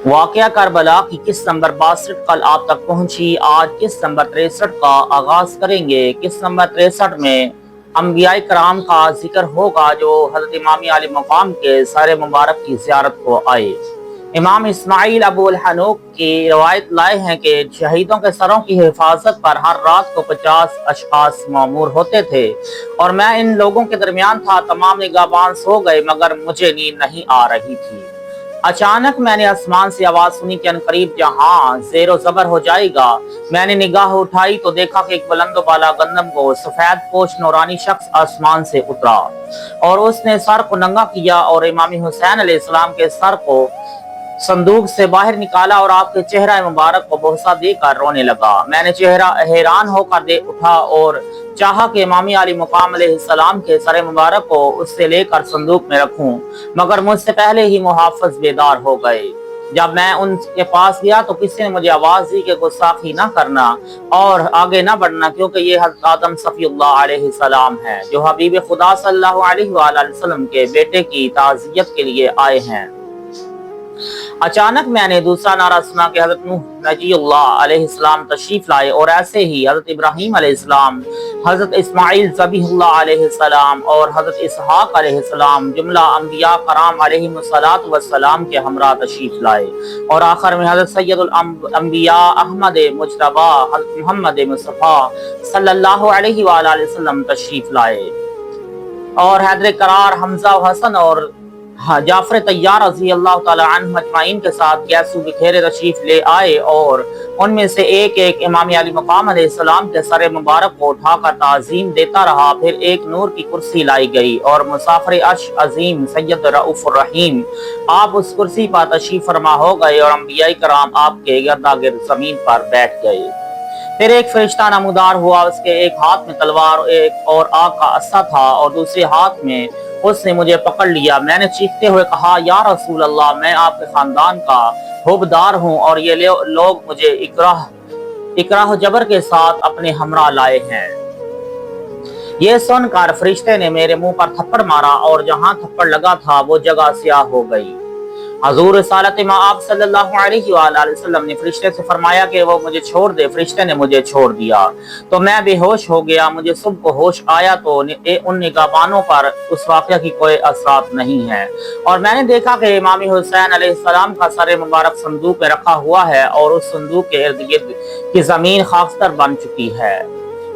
واقعہ کربلا کی قسط نمبر 62 کل آپ تک پہنچی۔ آج قسط نمبر 63 کا آغاز کریں گے۔ قسط نمبر 63 میں انبیاء کرام کا ذکر ہوگا جو حضرت امام علی مقام کے سر مبارک کی زیارت کو آئے۔ امام اسماعیل ابو الحنوک کی روایت لائے ہیں کہ شہیدوں کے سروں کی حفاظت پر ہر رات کو 50 اشخاص مامور ہوتے تھے اور میں ان لوگوں کے درمیان تھا۔ تمام نگہبان سو گئے مگر مجھے نیند نہیں آ رہی تھی۔ اچانک میں نے آسمان سے آواز سنی کہ انقریب جہاں زیر و زبر ہو جائے گا۔ میں نے نگاہ اٹھائی تو دیکھا کہ ایک بلند و بالا گندم کو سفید پوش نورانی شخص آسمان سے اترا اور اس نے سر کو ننگا کیا اور امام حسین علیہ السلام کے سر کو صندوق سے باہر نکالا اور آپ کے چہرہ مبارک کو بوسہ دے کر رونے لگا۔ میں نے چہرہ حیران ہو کر اٹھا اور چاہا کہ امام علی مقام علیہ السلام کے سر مبارک کو اس سے لے کر صندوق میں رکھوں مگر مجھ سے پہلے ہی محافظ بیدار ہو گئے۔ جب میں ان کے پاس گیا تو کسی نے مجھے آواز دی کہ گستاخی نہ کرنا اور آگے نہ بڑھنا کیونکہ یہ حضرت آدم صفی اللہ علیہ السلام ہے جو حبیب خدا صلی اللہ علیہ وآلہ وسلم کے بیٹے کی تعزیت کے لیے آئے ہیں۔ اچانک میں نے دوسرا نعرہ سنا کہ حضرت نوح نجی اللہ علیہ السلام تشریف لائے اور ایسے ہی حضرت ابراہیم علیہ السلام، حضرت اسماعیل ذبیح اللہ علیہ السلام اور حضرت اسحاق علیہ السلام جملہ انبیاء کرام علیہم السلام کے ہمراہ تشریف لائے اور آخر میں حضرت سید الانبیاء احمد مجتبی حضرت محمد مصطفیٰ صلی اللہ علیہ وآلہ وسلم تشریف لائے اور حیدر کرار، حمزہ و حسن اور جعفر طیار رضی اللہ تعالی عنہ مجمعین کے ساتھ گیسو بکھیرے تشریف لے آئے اور ان میں سے ایک ایک امام علی مقام علیہ السلام کے سر مبارک کو اٹھا کر تعظیم دیتا رہا۔ پھر ایک نور کی کرسی لائی گئی اور مسافر عرش عظیم سید رؤوف الرحیم آپ اس کرسی پر تشریف فرما ہو گئے اور انبیاء کرام آپ کے گرداگرد زمین پر بیٹھ گئے۔ پھر ایک فرشتہ نمودار ہوا، اس کے ایک ہاتھ میں تلوار اور آگ کا عصا تھا اور دوسرے ہاتھ میں اس نے مجھے پکڑ لیا۔ میں نے چیختے ہوئے کہا، یا رسول اللہ، میں آپ کے خاندان کا حوبدار ہوں اور یہ لوگ مجھے اکراہ و جبر کے ساتھ اپنے ہمراہ لائے ہیں۔ یہ سن کر فرشتے نے میرے منہ پر تھپڑ مارا اور جہاں تھپڑ لگا تھا وہ جگہ سیاہ ہو گئی۔ حضور رسالت مآب صلی اللہ علیہ وآلہ وسلم نے فرشتے سے فرمایا کہ وہ مجھے چھوڑ دے۔ فرشتے نے مجھے چھوڑ دیا تو میں بے ہوش ہو گیا۔ مجھے صبح کو ہوش آیا تو ان نگہبانوں پر اس واقعہ کی کوئی اثرات نہیں ہے اور میں نے دیکھا کہ امام حسین علیہ السلام کا سر مبارک صندوق میں رکھا ہوا ہے اور اس صندوق کے ارد گرد کی زمین خاکستر بن چکی ہے۔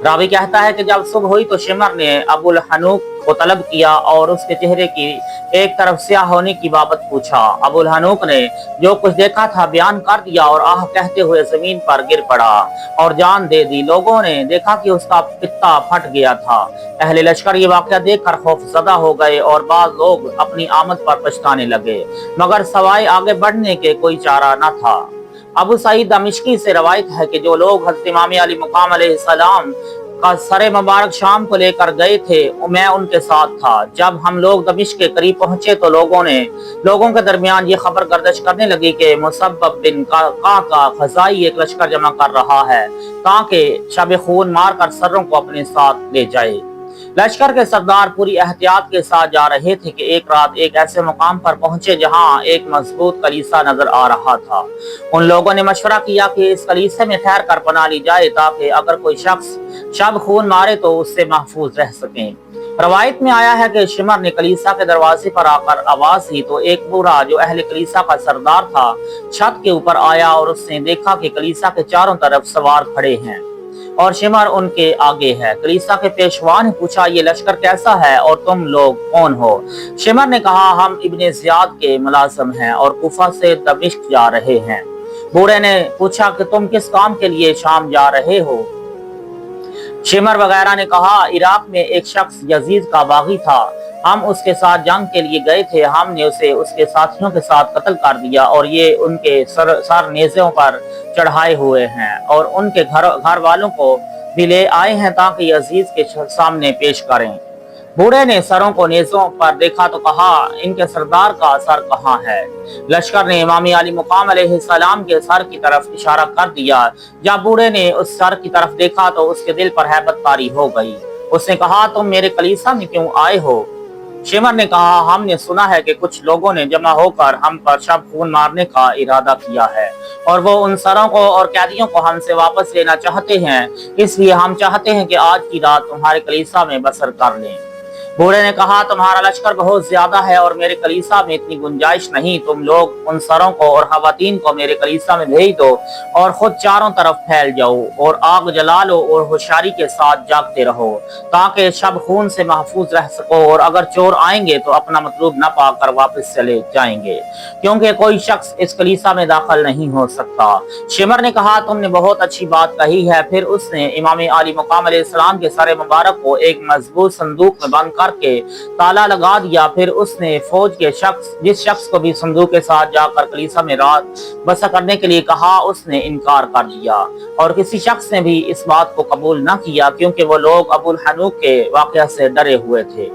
راوی کہتا ہے کہ جب صبح ہوئی تو شمر نے ابو الحنوک کو طلب کیا اور اس کے چہرے کی ایک طرف سیاہ ہونے کی بابت پوچھا۔ ابو الحنوک نے جو کچھ دیکھا تھا بیان کر دیا اور آہ کہتے ہوئے زمین پر گر پڑا اور جان دے دی۔ لوگوں نے دیکھا کہ اس کا پتا پھٹ گیا تھا۔ اہل لشکر یہ واقعہ دیکھ کر خوف زدہ ہو گئے اور بعض لوگ اپنی آمد پر پچھتانے لگے مگر سوائے آگے بڑھنے کے کوئی چارہ نہ تھا۔ ابو سعید دمشقی سے روایت ہے کہ جو لوگ حضرت امام علی مقام علیہ السلام کا سر مبارک شام کو لے کر گئے تھے میں ان کے ساتھ تھا۔ جب ہم لوگ دمشق کے قریب پہنچے تو لوگوں کے درمیان یہ خبر گردش کرنے لگی کہ مسبب بن کا خزائی ایک لشکر جمع کر رہا ہے تاکہ شب خون مار کر سروں کو اپنے ساتھ لے جائے۔ لشکر کے سردار پوری احتیاط کے ساتھ جا رہے تھے کہ ایک رات ایک ایسے مقام پر پہنچے جہاں ایک مضبوط کلیسا نظر آ رہا تھا۔ ان لوگوں نے مشورہ کیا کہ اس کلیسے میں ٹھہر کر پناہ لی جائے تاکہ اگر کوئی شخص شب خون مارے تو اس سے محفوظ رہ سکیں۔ روایت میں آیا ہے کہ شمر نے کلیسا کے دروازے پر آ کر آواز دی تو ایک بوڑھا جو اہل کلیسا کا سردار تھا چھت کے اوپر آیا اور اس نے دیکھا کہ کلیسا کے چاروں طرف سوار کھڑے ہیں اور شمر ان کے آگے ہے۔ کلیسا کے پیشوا نے پوچھا، یہ لشکر کیسا ہے اور تم لوگ کون ہو؟ شمر نے کہا، ہم ابن زیاد کے ملازم ہیں اور کوفہ سے دمشق جا رہے ہیں۔ بوڑھے نے پوچھا کہ تم کس کام کے لیے شام جا رہے ہو؟ شمر وغیرہ نے کہا، عراق میں ایک شخص یزید کا باغی تھا، ہم اس کے ساتھ جنگ کے لیے گئے تھے، ہم نے اسے اس کے ساتھیوں کے ساتھ قتل کر دیا اور یہ ان کے سر نیزوں پر چڑھائے ہوئے ہیں اور ان کے گھر والوں کو بھی لے آئے ہیں تاکہ یزید کے سامنے پیش کریں۔ بوڑھے نے سروں کو نیزوں پر دیکھا تو کہا، ان کے سردار کا سر کہاں ہے؟ لشکر نے امام علی مقام علیہ السلام کے سر کی طرف اشارہ کر دیا۔ جب بوڑھے نے اس سر کی طرف دیکھا تو اس کے دل پر ہیبت طاری ہو گئی۔ اس نے کہا، تم میرے کلیسا میں کیوں آئے ہو؟ शिमर ने कहा, हमने सुना है कि कुछ लोगों ने जमा होकर हम पर शब खून मारने का इरादा किया है और वो उन सरों को और कैदियों को हमसे वापस लेना चाहते हैं, इसलिए हम चाहते हैं कि आज की रात तुम्हारे कलीसा में बसर कर लें। बूढ़े ने कहा, तुम्हारा लश्कर बहुत ज्यादा है और मेरे कलीसा में इतनी गुंजाइश नहीं। तुम लोग उन सरों को और खवातीन को मेरे कलीसा में भेज दो और खुद चारों तरफ फैल जाओ और आग जला लो और होशियारी के साथ जागते रहो ताकि शब खून से महफूज रह सको, और अगर चोर आएंगे तो अपना मतलूब न पाकर वापस चले जाएंगे, क्योंकि कोई शख्स इस कलीसा में दाखिल नहीं हो सकता। शिमर ने कहा, तुमने बहुत अच्छी बात कही है। फिर उसने इमाम आली मुकाम अलैहिस्सलाम के सर मुबारक को एक मजबूत संदूक में बंद करके ताला लगा दिया। फिर उसने फौज के जिस शख्स को भी संदूक के साथ जाकर कलीसा में रात बसर करने के लिए कहा, उसने इनकार कर दिया और किसी शख्स ने भी इस बात को कबूल न किया, क्योंकि वो लोग अबुल हनूक के वाक़या से डरे हुए थे।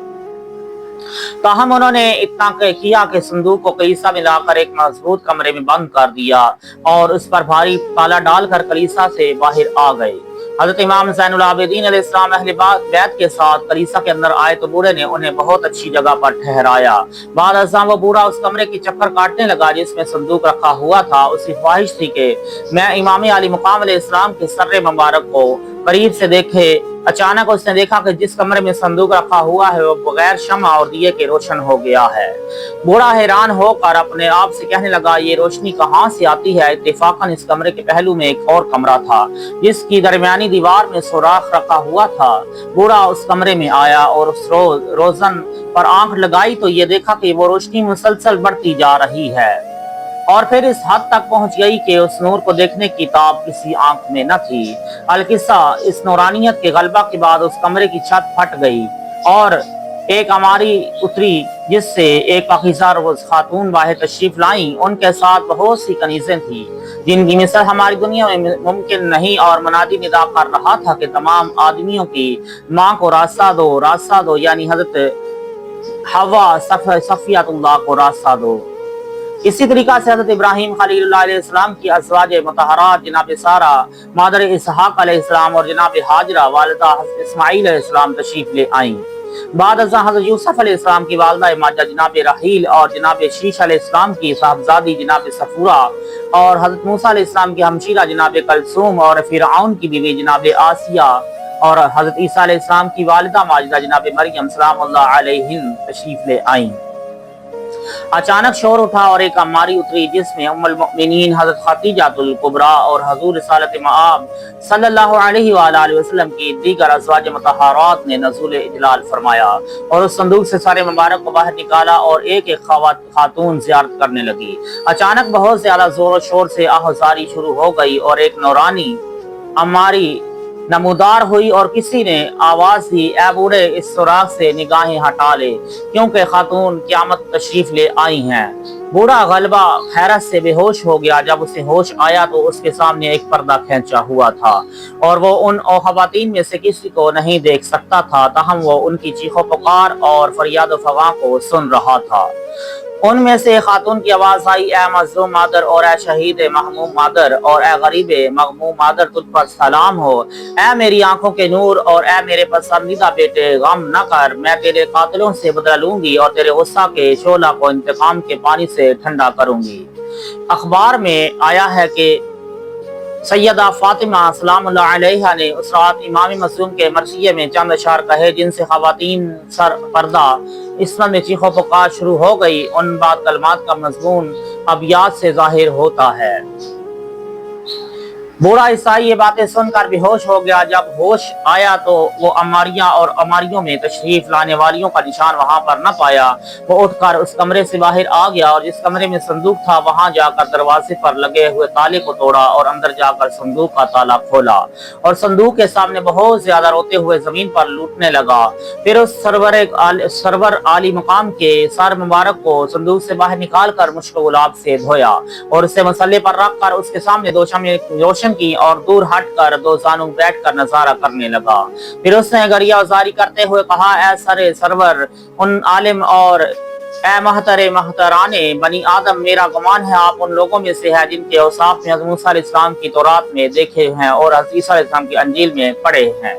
ताहम उन्होंने इतना किया कि संदूक को कलीसा में लाकर एक मजबूत कमरे में बंद कर दिया और उस पर भारी ताला डालकर कलीसा से बाहर आ गए। हजरत इमाम ज़ैनुल आबिदीन अलैहिस्सलाम अहले बैत के साथ कलीसा के अंदर आए तो बूढ़े ने उन्हें बहुत अच्छी जगह पर ठहराया। बाद अज़ां वो बूढ़ा उस कमरे की चक्कर काटने लगा जिसमें संदूक रखा हुआ था। उसकी ख्वाहिश थी कि मैं इमाम आली मुकाम अलैहिस्सलाम के सर्रे मुबारक को करीब से देखे। अचानक उसने देखा कि जिस कमरे में संदूक रखा हुआ है वो बगैर शम्मा और दिए के रोशन हो गया है। बूढ़ा हैरान होकर अपने आप से कहने लगा, ये रोशनी कहाँ से आती है? इत्तेफाकन इस कमरे के पहलू में एक और कमरा था जिसकी दरमियानी दीवार में सुराख रखा हुआ था। बूढ़ा उस कमरे में आया और उस रोजन पर आंख लगाई तो ये देखा कि वो रोशनी मुसलसल बढ़ती जा रही है और फिर इस हद तक पहुंच गई कि उस नूर को देखने की ताब किसी आंख में न थी। अलकिस्सा इस नूरानियत के गलबा के बाद उस कमरे की छत फट गई और एक अमारी उतरी जिससे एक पाकीज़ा रोज़ खातून बाहर तशरीफ लाई। उनके साथ बहुत सी कनीज़ें थी जिनकी मिसाल हमारी दुनिया में मुमकिन नहीं, और मुनादी निदा कर रहा था कि तमाम आदमियों की माँ को रास्ता दो, यानी हजरत हवा सफियतुल्लाह को रास्ता दो। इसी तरीका से हज़रत इब्राहीम खलीलुल्लाह अलैहिस्सलाम की अज़वाज मुतहरात जनाब सारा मादर इसहाक अलैहिस्सलाम और जनाब हाजरा वालिदा हज़रत इस्माईल अलैहिस्सलाम तशरीफ ले आईं। बाद अज़ां हज़रत यूसुफ अलैहिस्सलाम की वालिदा माजा जनाब राहील और जनाब शीश अलैहिस्सलाम की साहबजादी जनाब सफूरा और हज़रत मूसा अलैहिस्सलाम की हमशीरा जनाब कलसूम और फिरऔन की बीवी जनाब आसिया और हज़रत ईसा अलैहिस्सलाम की वालिदा माजिदा जनाब मरियम सलामुल्लाह अलैहिन तशरीफ ले आईं। अचानक शोर उठा और एक अमारी उतरी जिसमें उम्मुल मोमिनीन हज़रत खदीजातुल कुबरा और हुज़ूर रिसालत मआब सल्लल्लाहु अलैहि वसल्लम की दीगर अज़वाज मुतहहारात ने नज़ुल इजलाल फरमाया और उस संदूक से सारे मुबारक को बाहर निकाला और एक एक खातून ज़ियारत करने लगी। अचानक बहुत ज्यादा जोर शोर से आहुजारी शुरू हो गई और एक नौरानी अमारी नमूदार हुई और किसी ने आवाज दी, ए बूढ़े इस सुराख से निगाहें हटा ले क्योंकि खातून क़यामत तशरीफ ले आई हैं। बूढ़ा गलबा हैरत से बेहोश हो गया। जब उसे होश आया तो उसके सामने एक पर्दा खींचा हुआ था और वो उन खवातीन में से किसी को नहीं देख सकता था, ताहम वो उनकी चीखों पुकार और फरियाद फगां को सुन रहा था। उनमें से खातून की आवाज आई, ए मज़लूम मादर और ए शहीद महमूम मादर और ए गरीब मगमूम मादर, तुझ पर सलाम हो। ए मेरी आंखों के नूर और ए मेरे पसंदीदा बेटे, गम न कर, मैं तेरे कातिलों से बदला लूंगी और तेरे गुस्सा के शोला को इंतकाम के पानी से ठंडा करूंगी। अखबार में आया है कि सैयदा फातिमा सलामुल्लाह अलैहा ने उस रात इमाम मसूम के मरसिये में चंद अशार कहे जिनसे खवातीन सर पर्दा इसमें में चीखों पुकार शुरू हो गई। उन बाद कलमात का मजमून अबियात से जाहिर होता है। बूढ़ा ईसाई ये बातें सुनकर बेहोश हो गया। जब होश आया तो वो अमारियां और अमारियों में तशरीफ लाने वालियों का निशान वहां पर न पाया। वो उठकर उस कमरे से बाहर आ गया और जिस कमरे में संदूक था वहां जाकर दरवाजे पर लगे हुए ताले को तोड़ा और अंदर जाकर संदूक का ताला खोला और संदूक के सामने बहुत ज्यादा रोते हुए जमीन पर लूटने लगा। फिर उस सरवर आली मुकाम के सर मुबारक को संदूक से बाहर निकाल कर मुश्क गुलाब से धोया और उसे मसल्ले पर रख कर उसके सामने दो रोशन की और दूर हटकर दो जानू बैठकर नजारा करने लगा। फिर उसने गरिया जारी करते हुए कहा, ए सरे सरवर उन आलिम और ए महतरे महतराने बनी आदम, मेरा गुमान है आप उन लोगों में से है जिनके औसाफ में हज़रत मूसा अलैहिस्सलाम की तौरात में देखे हैं और हज़रत ईसा अलैहिस्सलाम की अंजील में पढ़े हैं।